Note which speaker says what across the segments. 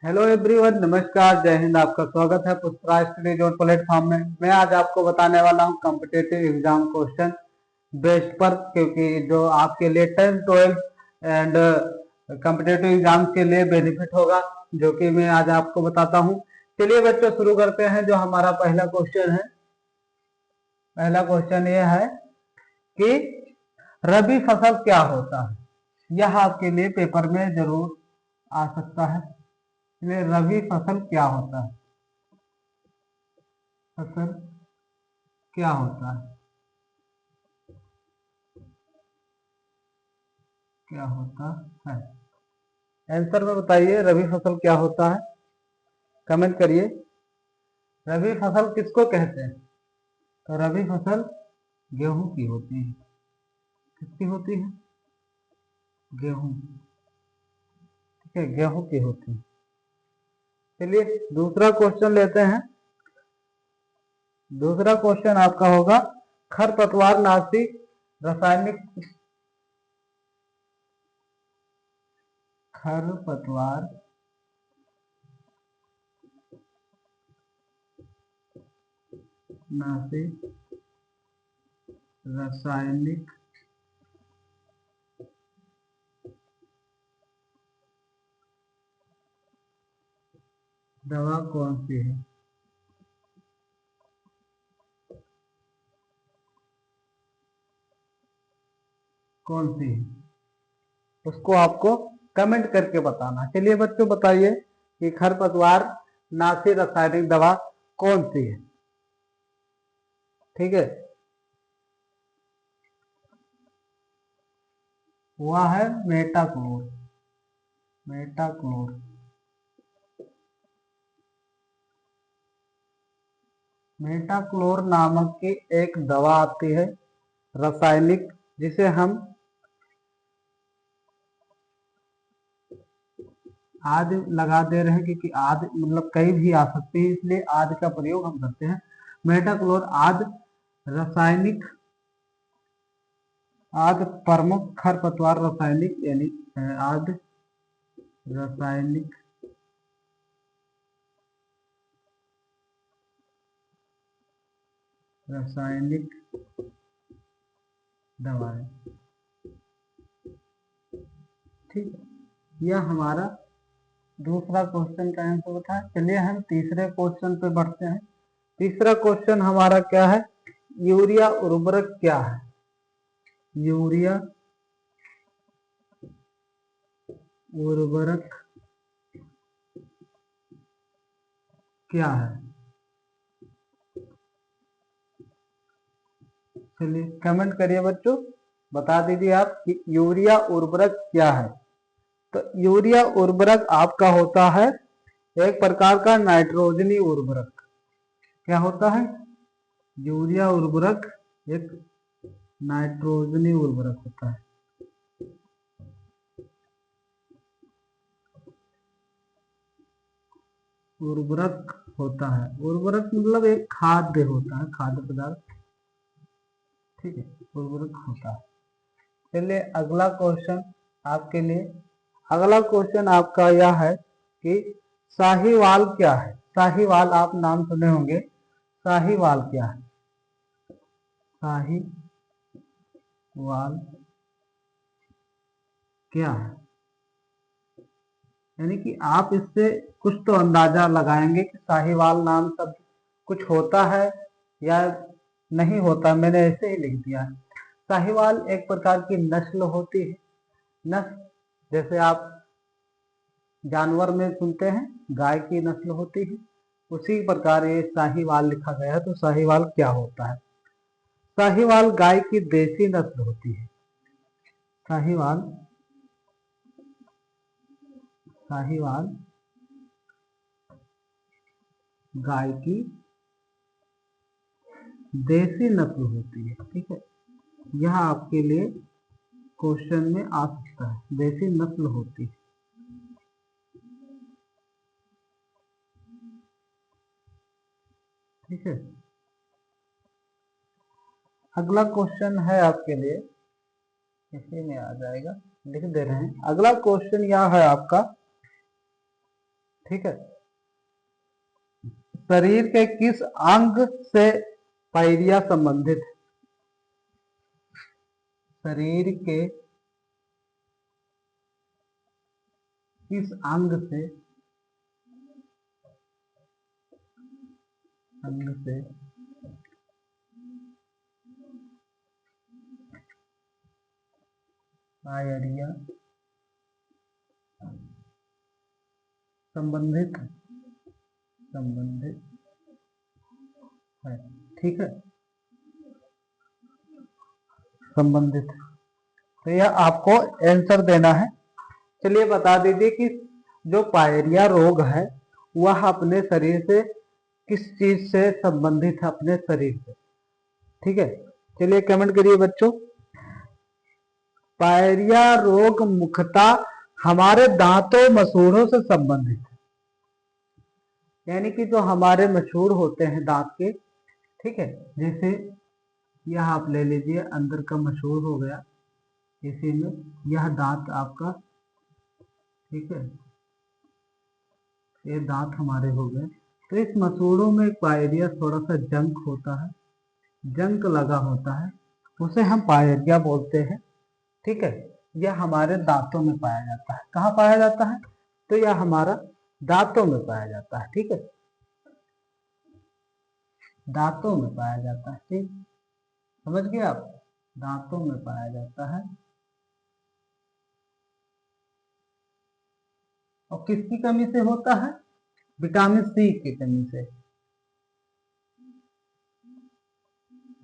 Speaker 1: Hello everyone, नमस्कार, जय हिंद। आपका स्वागत है पुष्पराज स्टडी जोन प्लेटफॉर्म में। मैं आज आपको बताने वाला हूं कॉम्पिटिटिव एग्जाम क्वेश्चन बेस्ड पर, क्योंकि जो आपके लिए 10, 12 एंड कॉम्पिटिटिव एग्जाम के लिए बेनिफिट होगा, जो कि मैं आज आपको बताता हूं। चलिए बच्चों, शुरू करते हैं। जो हमारा पहला क्वेश्चन है, पहला क्वेश्चन यह है कि रबी फसल क्या होता है। यह आपके लिए पेपर में जरूर आ सकता है। रबी फसल क्या होता है? फसल क्या होता है? क्या होता है? आंसर में बताइए, रबी फसल क्या होता है? कमेंट करिए। रबी फसल किसको कहते हैं? तो रबी फसल गेहूं की होती है। किसकी होती है? गेहूं। ठीक है, गेहूं की होती है। चलिए दूसरा क्वेश्चन लेते हैं। दूसरा क्वेश्चन आपका होगा, खरपतवार नाशी रासायनिक खरपतवार नाशी रासायनिक दवा कौन सी है? कौन सी है उसको आपको कमेंट करके बताना। चलिए बच्चों, बताइए कि खरपतवार नाशी रासायनिक दवा कौन सी है। ठीक है, वह है मेटाक्लोर। मेटाक्लोर। मेटाक्लोर नामक की एक दवा आती है रासायनिक, जिसे हम आदि लगा दे रहे हैं, क्योंकि आदि मतलब कहीं भी आ सकती है, इसलिए आदि का प्रयोग हम करते हैं। मेटाक्लोर आदि रासायनिक, आदि प्रमुख खरपतवार रासायनिक, यानी आदि रासायनिक रासायनिक दवाएं। ठीक है, यह हमारा दूसरा क्वेश्चन का आंसर था। चलिए हम तीसरे क्वेश्चन पे बढ़ते हैं। तीसरा क्वेश्चन हमारा क्या है? यूरिया उर्वरक क्या है? यूरिया उर्वरक क्या है? चलिए कमेंट करिए बच्चों, बता दीजिए आप कि यूरिया उर्वरक क्या है। तो यूरिया उर्वरक आपका होता है एक प्रकार का नाइट्रोजनी उर्वरक। क्या होता है? यूरिया उर्वरक एक नाइट्रोजनी उर्वरक होता है। उर्वरक होता है, उर्वरक मतलब एक खाद्य होता है, खाद्य पदार्थ। ठीक है, उर्वरक होता है। चलिए अगला क्वेश्चन आपके लिए। अगला क्वेश्चन आपका यह है कि साहीवाल क्या है? साहीवाल आप नाम सुने होंगे। साहीवाल क्या है? साहीवाल क्या है? यानी कि आप इससे कुछ तो अंदाजा लगाएंगे कि साहीवाल नाम सब कुछ होता है या नहीं होता। मैंने ऐसे ही लिख दिया है। साहीवाल एक प्रकार की नस्ल होती है। नस्ल जैसे आप जानवर में सुनते हैं गाय की नस्ल होती है, उसी प्रकार ये साहीवाल लिखा गया है। तो साहीवाल क्या होता है? साहीवाल गाय की देसी नस्ल होती है। साहीवाल साहीवाल गाय की देसी नस्ल होती है। ठीक है, यह आपके लिए क्वेश्चन में आ सकता है, देसी नस्ल होती है। ठीक है, अगला क्वेश्चन है आपके लिए, इसी में आ जाएगा, लिख दे रहे हैं। अगला क्वेश्चन यह है आपका। ठीक है। शरीर के किस अंग से पायरिया संबंधित है? शरीर के किस अंग से पायरिया संबंधित है? ठीक है, संबंधित। तो यह आपको आंसर देना है। चलिए बता दीजिए कि जो पायरिया रोग है वह अपने शरीर से किस चीज से संबंधित है? अपने शरीर से। ठीक है, चलिए कमेंट करिए बच्चों। पायरिया रोग मुख्यतः हमारे दांतों मसूड़ों से संबंधित है, यानी कि जो हमारे मसूड़ होते हैं दांत के, ठीक है, जैसे यह आप ले लीजिए, अंदर का मसूड़ हो गया, इसी में यह दांत आपका, ठीक है, ये दांत हमारे हो गए। तो इस मसूड़ों में पायरिया थोड़ा सा जंक होता है, जंक लगा होता है, उसे हम पायरिया बोलते हैं। ठीक है, यह हमारे दांतों में पाया जाता है। कहाँ पाया जाता है? तो यह हमारा दांतों में पाया जाता है। ठीक है, दांतों में पाया जाता है। ठीक, समझ गए आप? दांतों में पाया जाता है। और किसकी कमी से होता है? विटामिन सी की कमी से।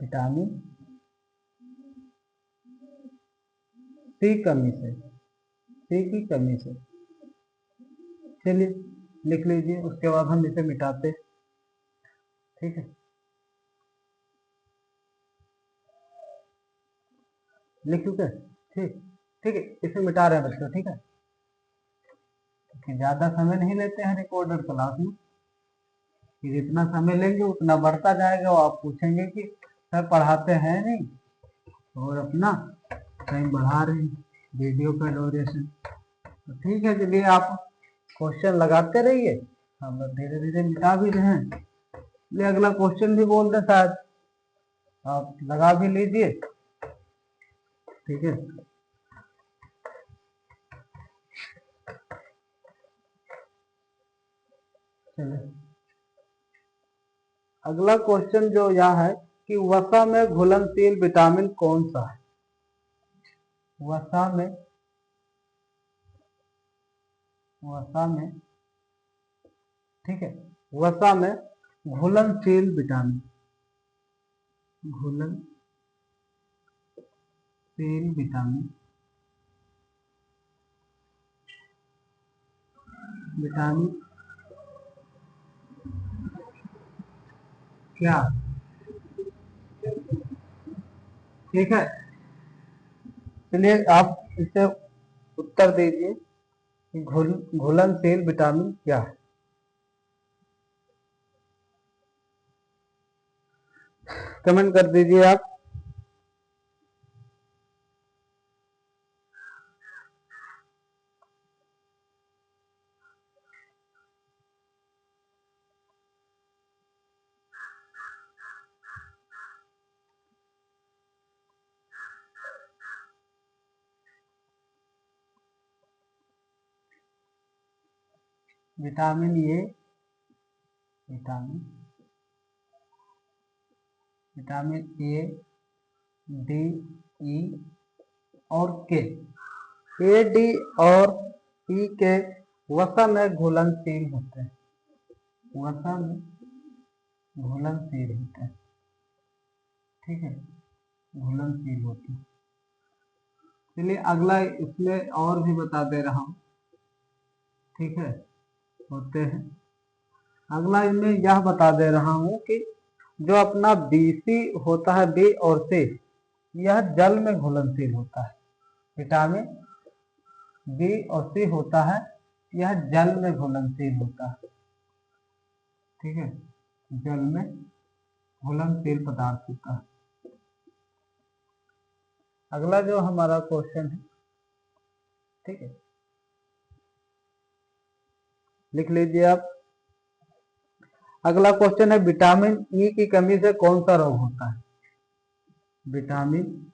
Speaker 1: विटामिन सी कमी से, सी की कमी से। चलिए लिख लीजिए, उसके बाद हम इसे मिटाते। ठीक है, लिख चुके? ठीक, ठीक है, इसे मिटा रहे हैं बच्चों। ठीक है, कि ज्यादा समय नहीं लेते हैं रिकॉर्डेड क्लास में, कि जितना समय लेंगे उतना बढ़ता जाएगा। वो आप पूछेंगे कि सर पढ़ाते हैं नहीं और अपना टाइम बढ़ा रहे हैं, वीडियो का ड्यूरेशन। तो ठीक है, चलिए आप क्वेश्चन लगाते रहिए, हम लोग धीरे धीरे मिटा भी रहे हैं। चलिए अगला क्वेश्चन भी बोल दे शायद, आप लगा भी लीजिए। ठीक है, चलिए अगला क्वेश्चन जो यह है कि वसा में घुलनशील विटामिन कौन सा है? वसा में, वसा में, ठीक है, वसा में घुलनशील विटामिन, घुलनशील विटामिन, विटामिन क्या? ठीक है, चलिए आप इसे उत्तर दीजिए कि घुलनशील विटामिन क्या है? कमेंट कर दीजिए आप। Vitamin A, vitamin, vitamin A, D, E और के। ए, डी और ई के वसा में घुलनशील होते हैं, वसा में घुलनशील होते हैं। ठीक है, घुलनशील होते हैं। चलिए अगला इसमें और भी बता दे रहा हूँ। ठीक है, होते हैं। अगला इनमें यह बता दे रहा हूँ कि जो अपना बीसी होता है, बी और सी, यह जल में घुलनशील होता है। विटामिन बी और सी होता है, यह जल में घुलनशील होता है। ठीक है, जल में घुलनशील पदार्थ होता है। अगला जो हमारा क्वेश्चन है, ठीक है, लिख लीजिए आप। अगला क्वेश्चन है, विटामिन ई की कमी से कौन सा रोग होता है? विटामिन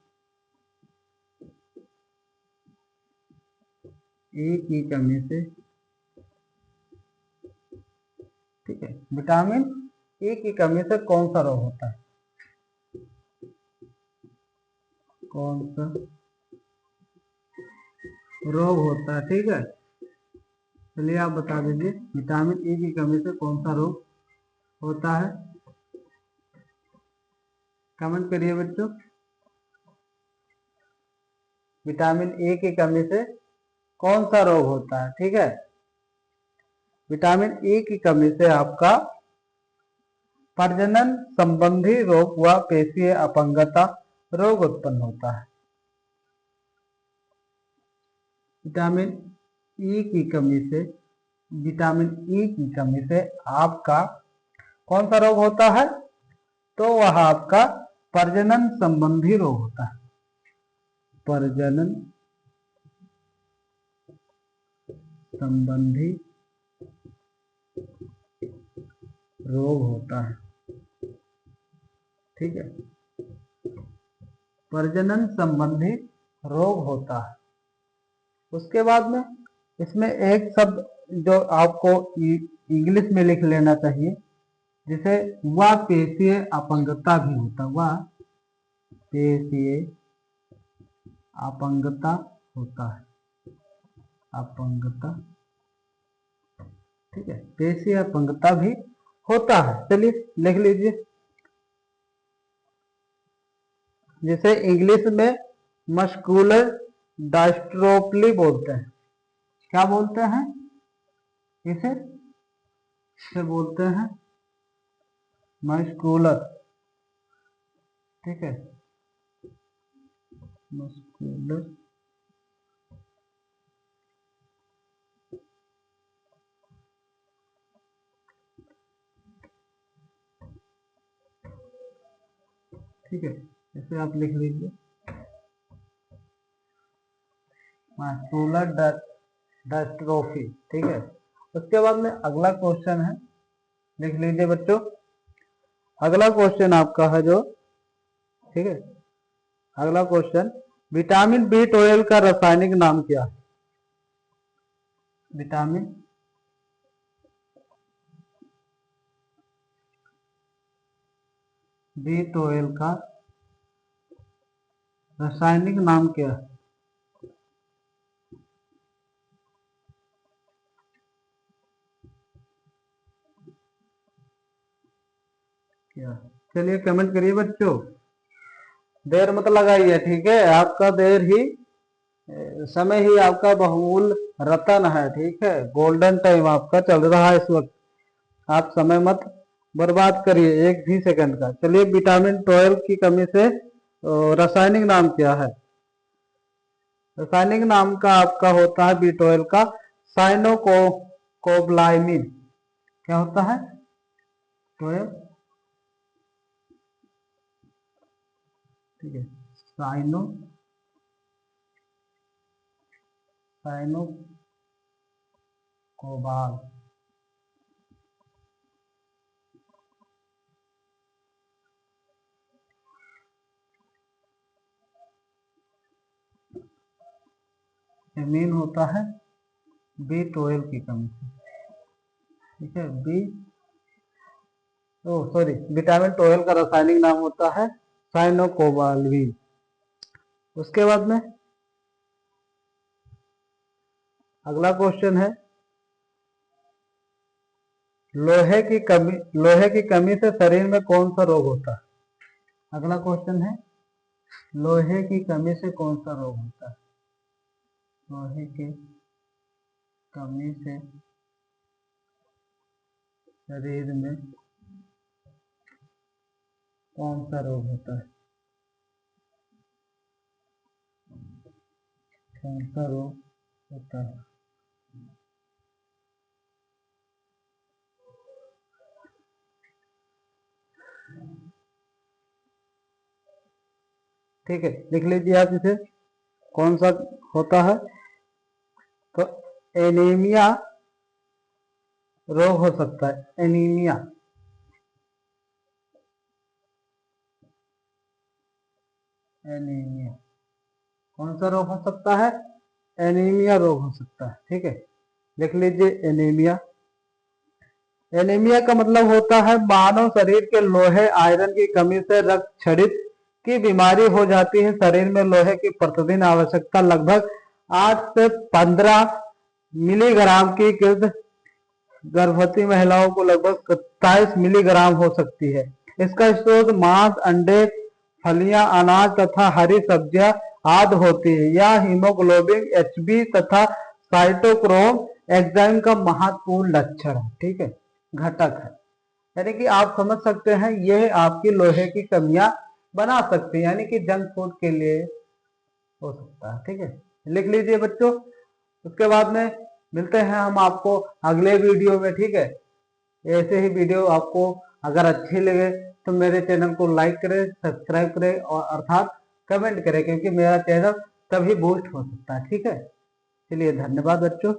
Speaker 1: ई की कमी से, ठीक है, विटामिन ई की कमी से कौन सा रोग होता है? कौन सा रोग होता है? ठीक है, चलिए आप बता दीजिए, विटामिन ई की कमी से कौन सा रोग होता है? कमेंट करिए बच्चों। विटामिन ए की कमी से कौन सा रोग होता है? ठीक है, विटामिन ए की कमी से आपका प्रजनन संबंधी रोग व पेशीय अपंगता रोग उत्पन्न होता है। विटामिन ई की कमी से, विटामिन ई की कमी से आपका कौन सा रोग होता है? तो वह आपका प्रजनन संबंधी रोग होता है। प्रजनन संबंधी रोग होता है, ठीक है, प्रजनन संबंधी रोग होता है। उसके बाद में इसमें एक शब्द जो आपको इंग्लिश में लिख लेना चाहिए, जिसे वह पेशीय अपंगता भी होता है। वह पेशीय अपंगता होता है, अपंगता, ठीक है, पेशीय अपंगता भी होता है। चलिए लिख लीजिए, जिसे इंग्लिश में मस्कुलर डायस्ट्रोफी बोलते हैं। क्या बोलते हैं इसे? इसे बोलते हैं मस्कुलर, ठीक है, मस्कुलर ठीक है, इसे आप लिख लीजिए, मस्कुलर डायस्ट्रोफी, ठीक है। उसके बाद में अगला क्वेश्चन है, लिख लीजिए बच्चों। अगला क्वेश्चन आपका है जो, ठीक है, अगला क्वेश्चन, विटामिन बी 12 का रासायनिक नाम क्या है? विटामिन बी 12 का रासायनिक नाम क्या है? क्या? चलिए कमेंट करिए बच्चों, देर मत लगाइए, ठीक है, आपका देर ही समय ही आपका बहुमूल्य रतन है, ठीक है, गोल्डन टाइम आपका चल रहा है इस वक्त। आप समय मत बर्बाद करिए एक भी सेकंड का। चलिए, विटामिन 12 की कमी से रासायनिक नाम क्या है? रासायनिक नाम का आपका होता है बी 12 का साइनोकोबलामिन। क्या होता है? 12, ठीक है, साइनोकोबाल, मीन होता है बी 12 की कमी से, ठीक है, सॉरी, विटामिन 12 का रासायनिक नाम होता है साइनोकोबाल्विन। उसके बाद में अगला क्वेश्चन है, लोहे की कमी से शरीर में कौन सा रोग होता है? अगला क्वेश्चन है, लोहे की कमी से कौन सा रोग होता है? लोहे की कमी से शरीर में कौन सा रोग होता है? कौन सा रोग होता है? ठीक है, लिख लीजिए आप इसे, कौन सा होता है? तो एनीमिया रोग हो सकता है? एनीमिया। एनीमिया कौन सा रोग हो सकता है? एनीमिया रोग हो सकता है। ठीक है, लिख लीजिए एनीमिया। एनीमिया का मतलब होता है मानव शरीर के लोहे आयरन की कमी से रक्त क्षरित की बीमारी हो जाती है। शरीर में लोहे की प्रतिदिन आवश्यकता लगभग 8 से 15 मिलीग्राम की गर्भवती महिलाओं को लगभग 27 मिलीग्राम हो सकती है। इसका स्रोत मांस, अंडे, फलियां, अनाज तथा हरी सब्जियां आदि होती है। यह हीमोग्लोबिन, एचबी तथा साइटोक्रोम एंजाइम का महत्वपूर्ण लक्षण है। ठीक है, घटक है। यानी कि आप समझ सकते हैं ये आपकी लोहे की कमियां बना सकती है, यानी कि जंक फूड के लिए हो सकता है। ठीक है, लिख लीजिए बच्चों। उसके बाद में मिलते हैं हम आपको अगले वीडियो में। ठीक है, ऐसे ही वीडियो आपको अगर अच्छी लगे तो मेरे चैनल को लाइक करें, सब्सक्राइब करें और अर्थात कमेंट करें, क्योंकि मेरा चैनल तभी बूस्ट हो सकता है। ठीक है, चलिए धन्यवाद बच्चों।